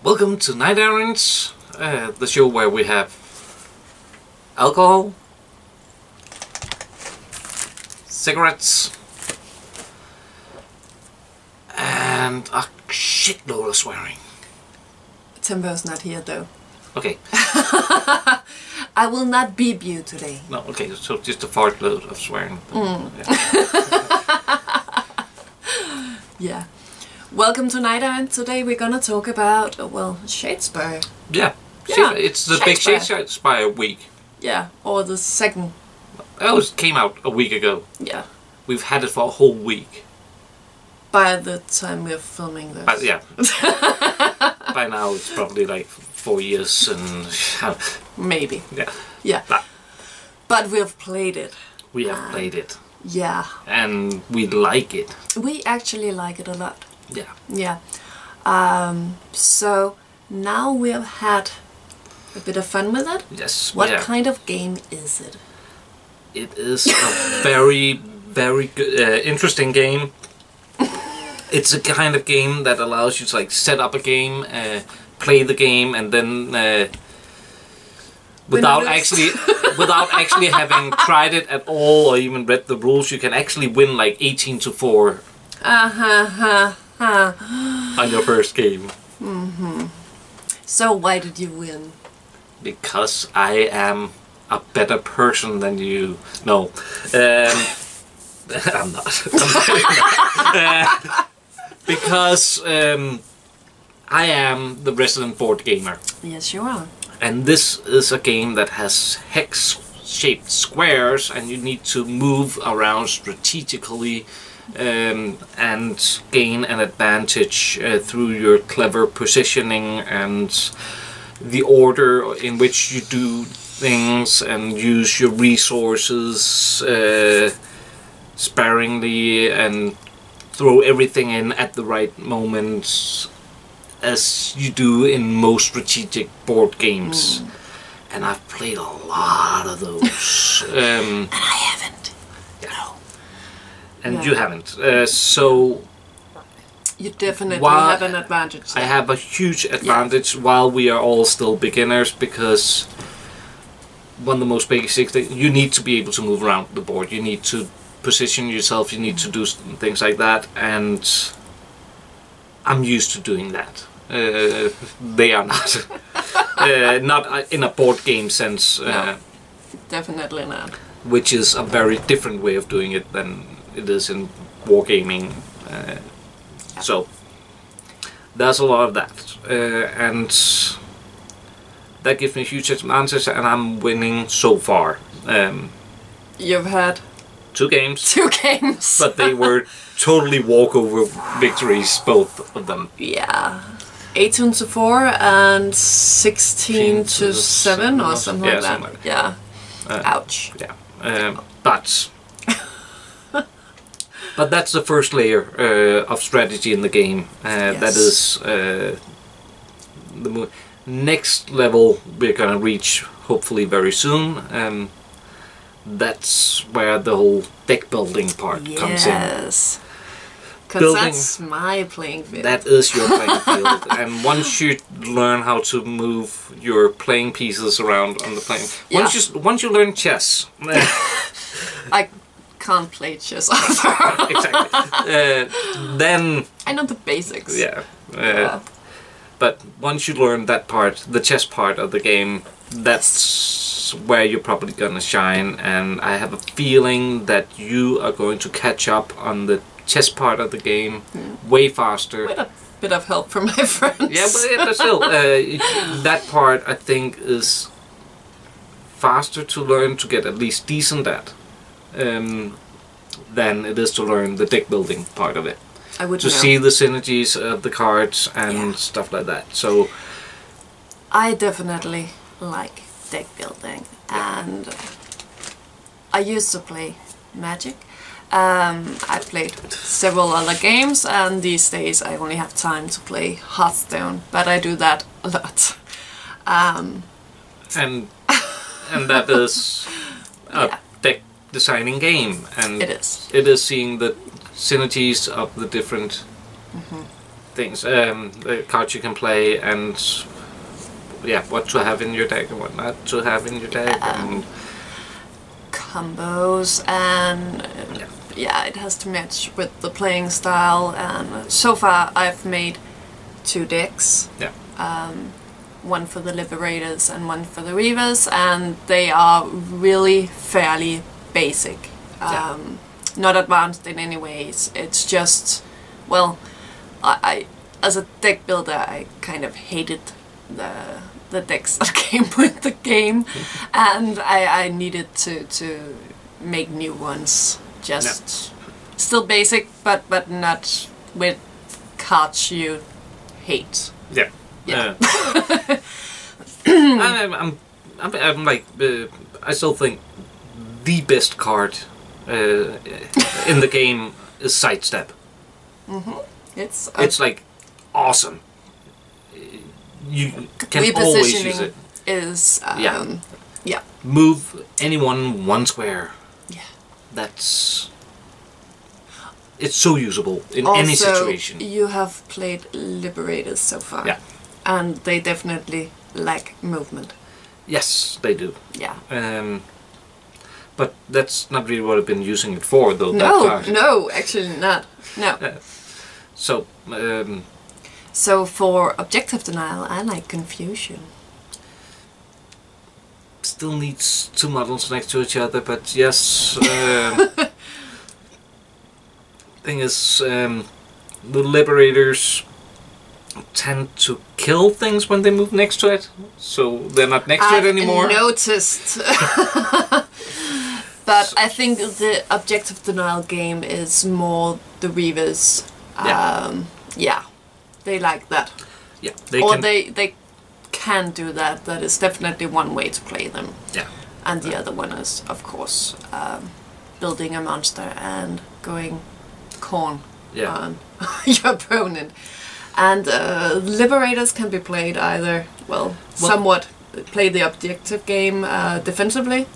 Welcome to Night Errant, the show where we have alcohol, cigarettes, and a shitload of swearing. Timber's not here though. Okay. I will not beep you today. No, okay, so just a fart load of swearing. Yeah. Welcome to Night Errant. Today we're gonna talk about, well, Shadespire. Yeah. Yeah, It's the big Shadespire week. Yeah, or the second. Oh, it came out a week ago. Yeah. We've had it for a whole week. By the time we're filming this. Yeah. By now it's probably like 4 years and... Maybe. Yeah. Yeah. But we've played it. We have played it. Yeah. And we like it. We actually like it a lot. Yeah. Yeah. So now we have had a bit of fun with it. Yes. What kind of game is it? It is a very, very good, interesting game. It's a kind of game that allows you to like set up a game, play the game, and then without actually having tried it at all or even read the rules, you can actually win like 18-4 on your first game. So why did you win? Because I am a better person than you. No, I'm not. Because I am the resident board gamer. Yes, you are. And this is a game that has hex-shaped squares, and you need to move around strategically and gain an advantage through your clever positioning and the order in which you do things, and use your resources sparingly and throw everything in at the right moment, as you do in most strategic board games. And I've played a lot of those. And I haven't. Yeah. No. And you haven't. So you definitely have an advantage there. I have a huge advantage while we are all still beginners, because one of the most basic things, you need to be able to move around the board. You need to position yourself, you need to do things like that, and I'm used to doing that. They are not. Not in a board game sense. No, definitely not. Which is a very different way of doing it than it is in wargaming. So there's a lot of that, and that gives me a huge advantage, and I'm winning so far. You've had 2 games. 2 games. But they were totally walkover victories, both of them. Yeah. 18-4 and 16-7 or something like that. Yeah. Ouch. Yeah. But that's the first layer of strategy in the game. That is the next level we're gonna reach, hopefully very soon. That's where the whole deck building part comes in. Yes. Because that's my playing field. That is your playing field. And once you learn how to move your playing pieces around on the playing... Once you learn chess... I can't play chess either. Exactly. Then... I know the basics. Yeah. But once you learn that part, the chess part of the game, that's where you're probably gonna shine, and I have a feeling that you are going to catch up on the chess part of the game way faster. With a bit of help from my friends. Yeah, but still, that part I think is faster to learn, to get at least decent at, than it is to learn the deck building part of it. I would see the synergies of the cards and stuff like that. So I definitely like deck building, and I used to play Magic. I played several other games, and these days I only have time to play Hearthstone, but I do that a lot. And that is a deck designing game, and it is seeing the synergies of the different things, the cards you can play, and yeah, what to have in your deck and what not to have in your deck, and combos, and yeah, it has to match with the playing style. And so far, I've made 2 decks. Yeah. One for the Liberators and one for the Reavers, and they are really fairly basic. Not advanced in any ways. It's just, well, I as a deck builder, I kind of hated the decks that came with the game, and I needed to make new ones. Just still basic, but not with cards you hate. Yeah. Yeah. I'm like, I still think the best card in the game is Sidestep. It's like awesome. You can always use it. Is yeah. Move anyone 1 square. Yeah. It's so usable in also, any situation. You have played Liberators so far. Yeah. And they definitely lack movement. Yes, they do. Yeah. But that's not really what I've been using it for, though. No, actually not. No. So for objective denial, I like confusion. Still needs 2 models next to each other, but yes. Thing is, the Liberators tend to kill things when they move next to it, so they're not next to it anymore. I've noticed. But I think the objective denial game is more the Reavers. Yeah, they like that. Yeah, they can do that. That is definitely one way to play them. Yeah. And the other one is, of course, building a monster and going corn on your opponent. And Liberators can be played either, somewhat play the objective game defensively.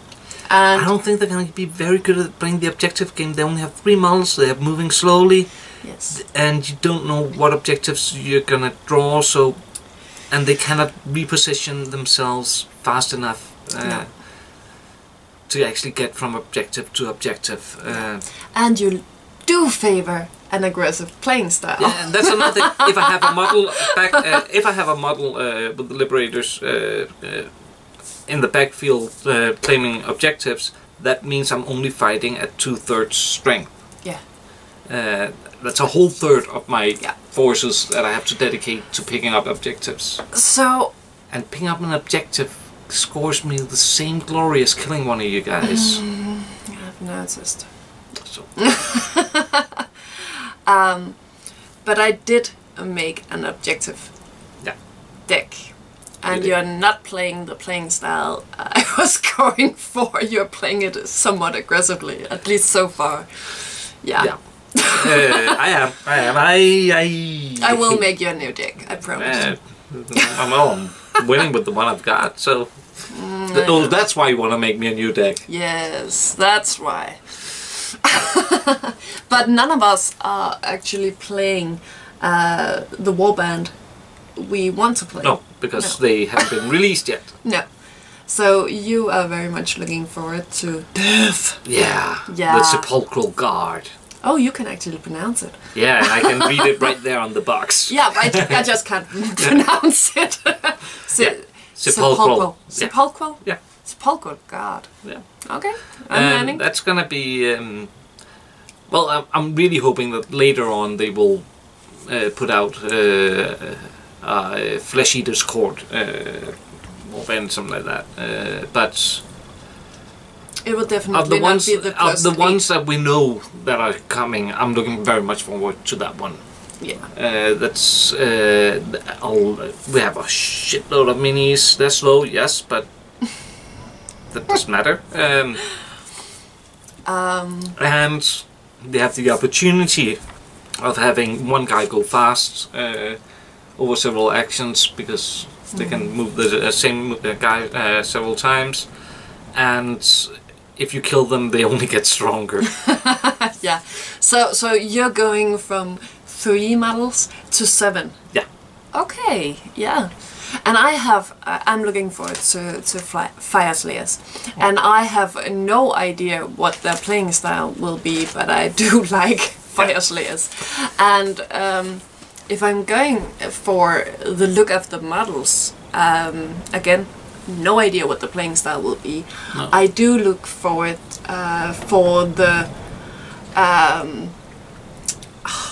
And I don't think they're going to be very good at playing the objective game. They only have 3 models, they are moving slowly. Yes. And you don't know what objectives you're going to draw, and they cannot reposition themselves fast enough to actually get from objective to objective. And you do favor an aggressive playing style. Yeah, and that's another thing. If I have a model with the Liberators in the backfield claiming objectives, that means I'm only fighting at 2/3 strength. Yeah. That's a whole third of my forces that I have to dedicate to picking up objectives. And picking up an objective scores me the same glory as killing one of you guys. I've noticed. So. But I did make an objective deck. And you're not playing the playing style I was going for. You're playing it somewhat aggressively, at least so far. Yeah. I am. I will make you a new deck, I promise. I'm winning with the one I've got, so... that's why you want to make me a new deck. Yes, that's why. But none of us are actually playing the warband we want to play. No, because they haven't been released yet. No. So you are very much looking forward to death. Yeah. The Sepulchral Guard. Oh, you can actually pronounce it. Yeah, and I can read it right there on the box. Yeah, I just can't pronounce it. Sepulchral. Sepulchral? Yeah. Sepulchral Guard. Yeah. Okay, I'm learning. That's gonna be... I'm really hoping that later on they will put out Flesh Eater's Court, or something like that. But it will definitely not be the first. Of the ones that we know that are coming, I'm looking very much forward to that one. Yeah. That's we have a shitload of minis. They're slow, yes, but that doesn't matter. And they have the opportunity of having one guy go fast over several actions, because they can move the same guy several times, and if you kill them, they only get stronger. Yeah. So you're going from 3 models to 7. Yeah. Okay, yeah. And I'm looking forward to Fire Slayers. And I have no idea what their playing style will be, but I do like Fire Slayers. And if I'm going for the look of the models, again, no idea what the playing style will be. No. I do look forward for the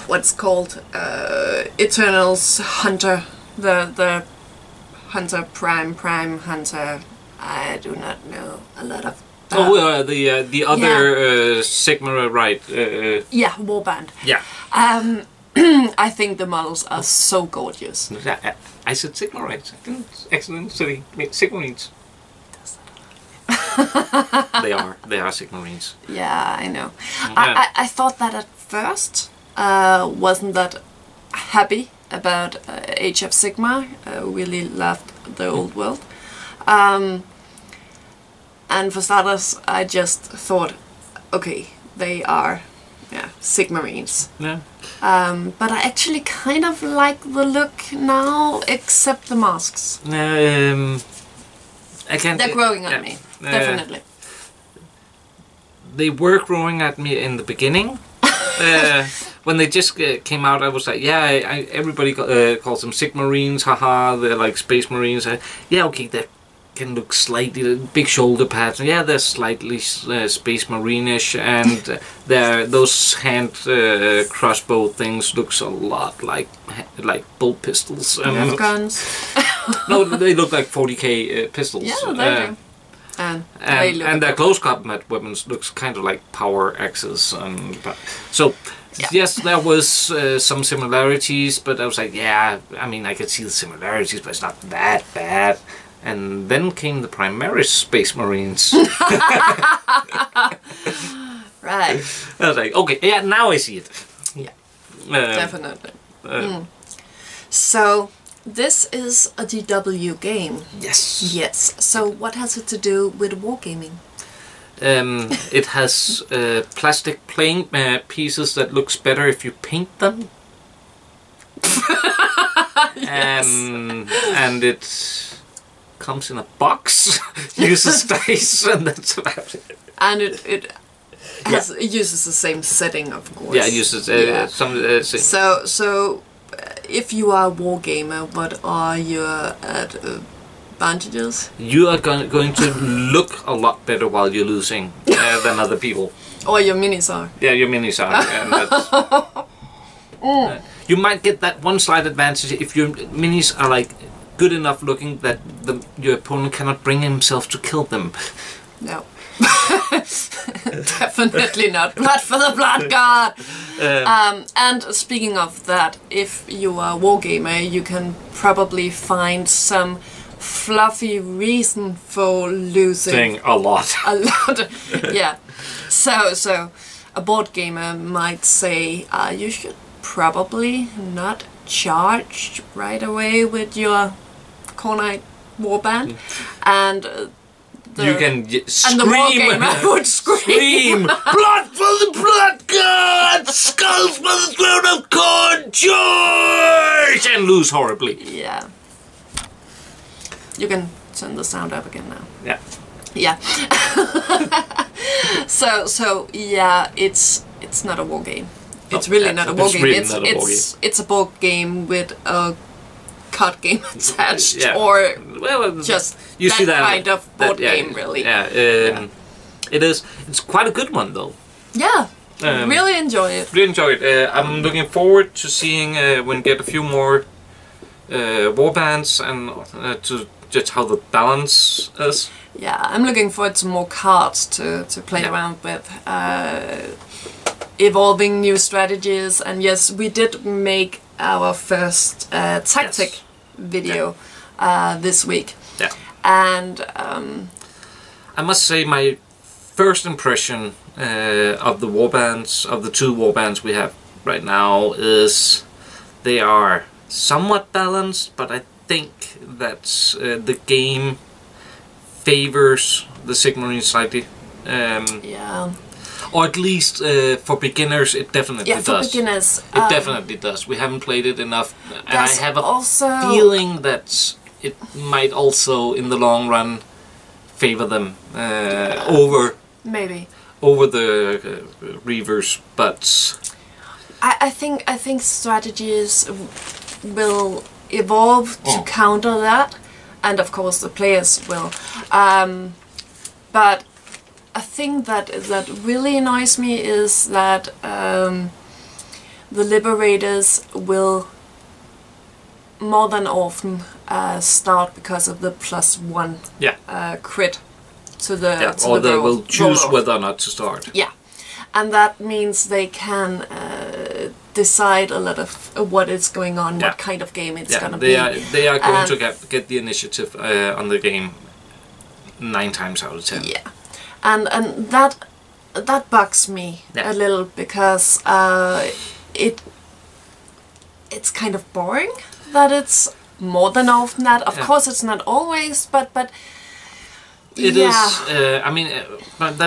what's called Eternals Hunter, the Hunter Prime Hunter. I do not know a lot of. The other Sigma, right? Yeah, Warband. Yeah. I think the models are so gorgeous. I said Sigma, right? I didn't accidentally say Sigmarines. They are Sigmarines. Yeah, I know. Yeah. I thought that at first. Wasn't that happy about Age of Sigmar. Really loved the old world. And for starters, I just thought, okay, they are Sigmarines. Yeah. But I actually kind of like the look now, except the masks. They're growing on me, definitely. They were growing at me in the beginning. When they just came out, I was like, yeah, everybody calls them Sigmarines, haha, they're like Space Marines. Yeah, okay, they can look slightly, big shoulder pads, yeah, they're slightly Space Marine-ish, and those hand crossbow things looks a lot like bolt pistols. Guns. No, they look like 40k pistols. Yeah, they do. And their close combat weapons looks kind of like power axes. So, yeah. Yes, there was some similarities, but I was like, yeah, I mean, I could see the similarities, but it's not that bad. And then came the Primaris Space Marines. Right. I was like, okay, yeah, now I see it. Yeah, definitely. So, this is a DW game. Yes. Yes. So, what has it to do with wargaming? It has plastic playing pieces that looks better if you paint them. Yes. And it comes in a box, uses dice, and that's about it. And it uses the same setting, of course. Yeah, it uses some. So if you are a wargamer, what are your advantages? You are going to look a lot better while you're losing than other people. Or your minis are. Yeah, your minis are. And that's, you might get that one slight advantage if your minis are like good enough looking that your opponent cannot bring himself to kill them. No. Definitely not. Blood for the blood god! And speaking of that, if you are a wargamer, you can probably find some fluffy reason for losing. A lot. A lot. Yeah. So a board gamer might say, you should probably not charge right away with your Cornite warband, and you can scream. And the wargamer would scream. Blood for the blood god! Skulls for the throne of corn! Charge! And lose horribly. Yeah. You can turn the sound up again now. Yeah. Yeah. So yeah, it's not a war game. It's really not a war game. It's a board game with a card game attached, or just you see that kind of board game, really. Yeah, it is. It's quite a good one, though. Yeah, really enjoy it. Really enjoy it. I'm looking forward to seeing when we get a few more warbands and to just how the balance is. Yeah, I'm looking forward to more cards to play around with. Evolving new strategies, and yes, we did make our first tactic video this week. Yeah. And I must say my first impression of the warbands, of the two warbands we have right now, is they are somewhat balanced, but I think that the game favors the Sigmarine slightly. Yeah. Or at least for beginners, it definitely does. Yeah, for beginners. It definitely does. We haven't played it enough. And I have a also feeling that it might also, in the long run, favor them over the Reavers, but I think strategies will evolve to counter that, and of course the players will. But a thing that really annoys me is that the Liberators will more than often start because of the +1 crit to the or they roll, will choose roll whether or not to start. Yeah, and that means they can decide a lot of what is going on, what kind of game it's gonna be. They are going to get the initiative on the game 9 times out of 10. Yeah, and that bugs me a little, because it's kind of boring that it's more than often that. Of course, it's not always, but it is. I mean, but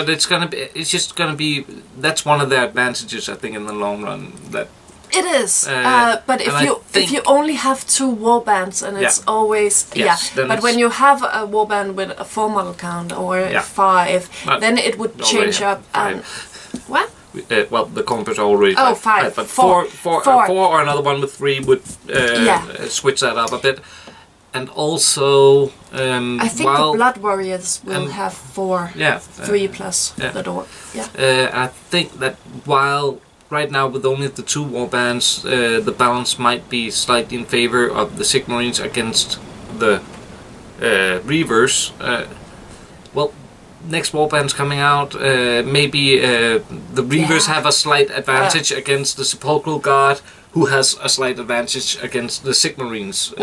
it's gonna be. It's just gonna be. That's one of the advantages, I think, in the long run. That it is. But if you only have 2 warbands and it's always but when you have a warband with a 4 model count or 5, then it would change up. What? Well, the compass already. 5. But 4 or another one with 3 would switch that up a bit. And also, I think the Blood Warriors will have 4, 3 plus the door. I think that while right now with only the 2 warbands, the balance might be slightly in favor of the Sigmarines against the Reavers. Well, next warband's coming out. Maybe the Reavers have a slight advantage against the Sepulchral Guard, who has a slight advantage against the Sigmarines.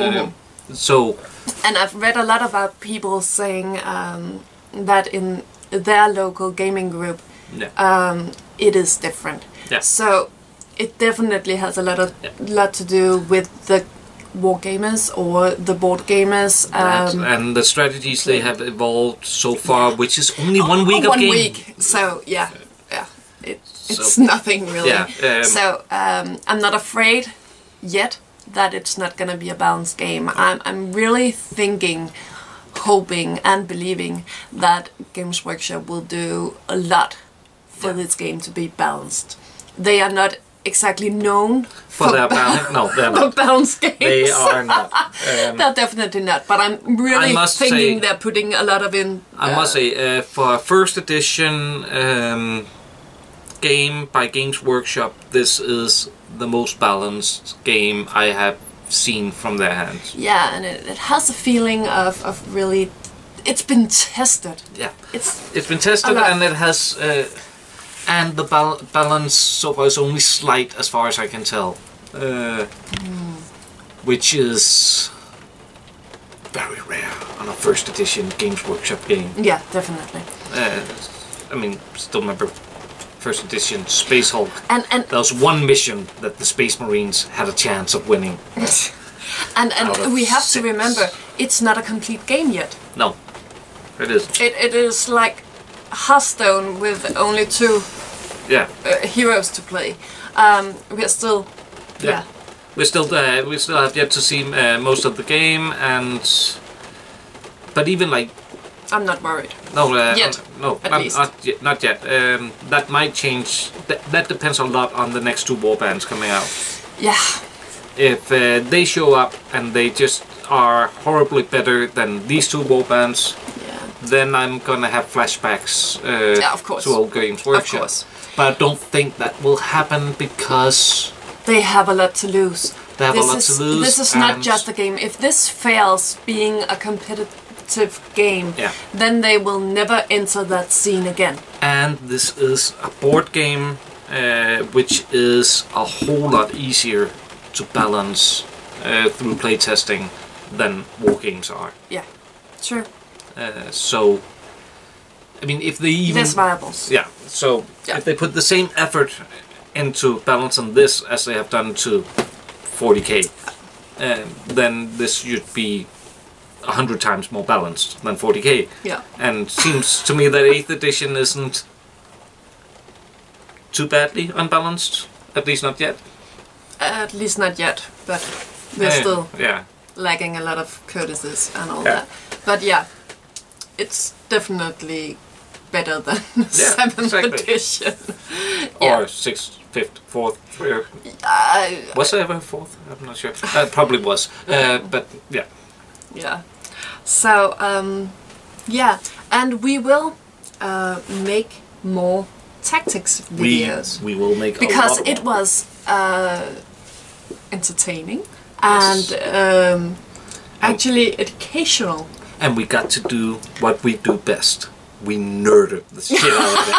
So, and I've read a lot about people saying that in their local gaming group, it is different. So it definitely has a lot to do with the wargamers or the board gamers, and the strategies they have evolved so far, which is only 1 week of game. 1 week. So it's nothing really. So I'm not afraid yet that it's not going to be a balanced game. I'm really thinking, hoping and believing that Games Workshop will do a lot for this game to be balanced. They are not exactly known for their balanced games. They are not. They're definitely not. But I'm really thinking they're putting a lot of in. I must say, for a first edition game by Games Workshop, this is the most balanced game I have seen from their hands. Yeah, and it has a feeling of really... It's been tested. Yeah, it's been tested, and it has... and the balance so far is only slight, as far as I can tell. Which is very rare on a first edition Games Workshop game. Yeah, definitely. I mean, still remember first edition Space Hulk. And there was one mission that the Space Marines had a chance of winning. and we have to remember, it's not a complete game yet. No, it isn't. It is like Hearthstone with only 2 heroes to play. We are still we still have yet to see most of the game, but even like I'm not worried. No, yet. No, at least. Not yet. That might change. That depends a lot on the next 2 warbands coming out. Yeah. If they show up and they just are horribly better than these 2 warbands, then I'm gonna have flashbacks of course. to old Games Workshop. Of course. But I don't think that will happen because they have a lot to lose. They have a lot to lose. This is not just a game. If this fails being a competitive game, then they will never enter that scene again. And this is a board game, which is a whole lot easier to balance through playtesting than war games are. Yeah, sure. So, I mean, if they even... Less variables. Yeah, so if they put the same effort into balancing this as they have done to 40k, then this should be 100 times more balanced than 40k. Yeah. And seems to me that 8th edition isn't too badly unbalanced. At least not yet. At least not yet, but we're still yeah. lacking a lot of codices and all Yeah. that. But yeah, it's definitely better than 7th edition. Or 6th, 5th, 4th. Was there ever a 4th? I'm not sure. Probably was. But yeah. Yeah. So yeah, and we will make more tactics videos. We will make because a lot it was entertaining and actually educational. And we got to do what we do best. We nerded the shit out of it.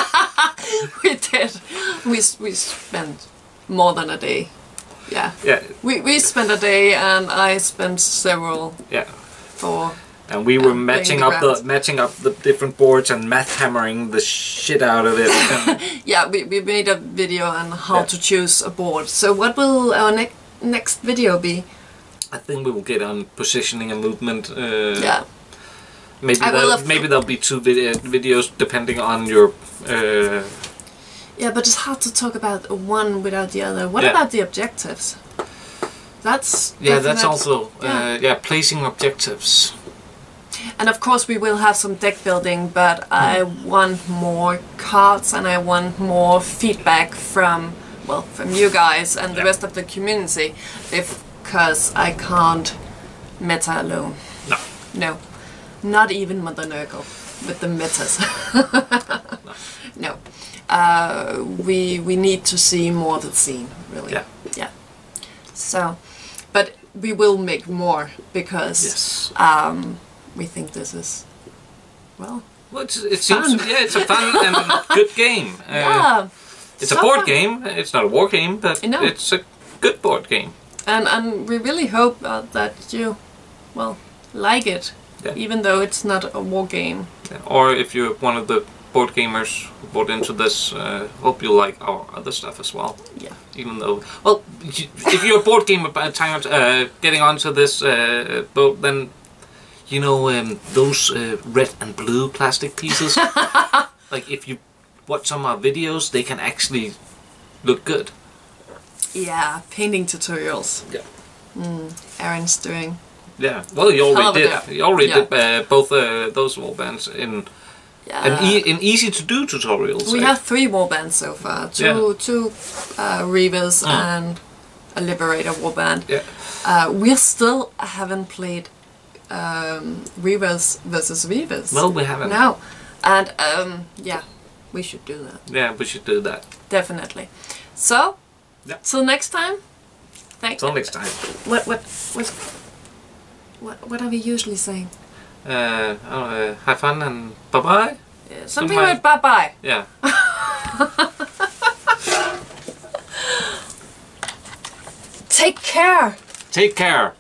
We did. We spent more than a day. Yeah. Yeah. We spent a day, and I spent several. Yeah. For. And we were matching up the different boards and math hammering the shit out of it. Yeah, we made a video on how to choose a board. So what will our next video be? I think we will get on positioning and movement. Yeah. Maybe there'll be 2 videos depending on your. Yeah, but it's hard to talk about one without the other. What about the objectives? That's that's also placing objectives. And of course we will have some deck building, but I want more cards and I want more feedback from you guys and the rest of the community, because I can't meta alone. No. Not even Mother Nurgle with the metas. No. We need to see more of the scene, really. Yeah. So, but we will make more because we think this is it seems it's a fun and good game. It's a board game. It's not a war game, but it's a good board game. And we really hope that you like it. Yeah. Even though it's not a war game. Yeah. Or if you're one of the board gamers who bought into this, hope you like our other stuff as well. Yeah. Even though, if you're a board gamer getting onto this boat, then you know those red and blue plastic pieces. Like if you watch some of our videos, they can actually look good. Yeah, painting tutorials. Yeah. Errant's doing. Yeah, well, you already did. You already did both those warbands in in easy to do tutorials. We have 3 warbands so far. Two Reavers and a Liberator warband. Yeah. We still haven't played Reavers versus Reavers. No, we haven't. No, and we should do that. Yeah, we should do that. Definitely. So, till next time. Till next time. What are we usually saying? Have fun and bye-bye? Yeah, something like bye-bye. Yeah. Take care. Take care.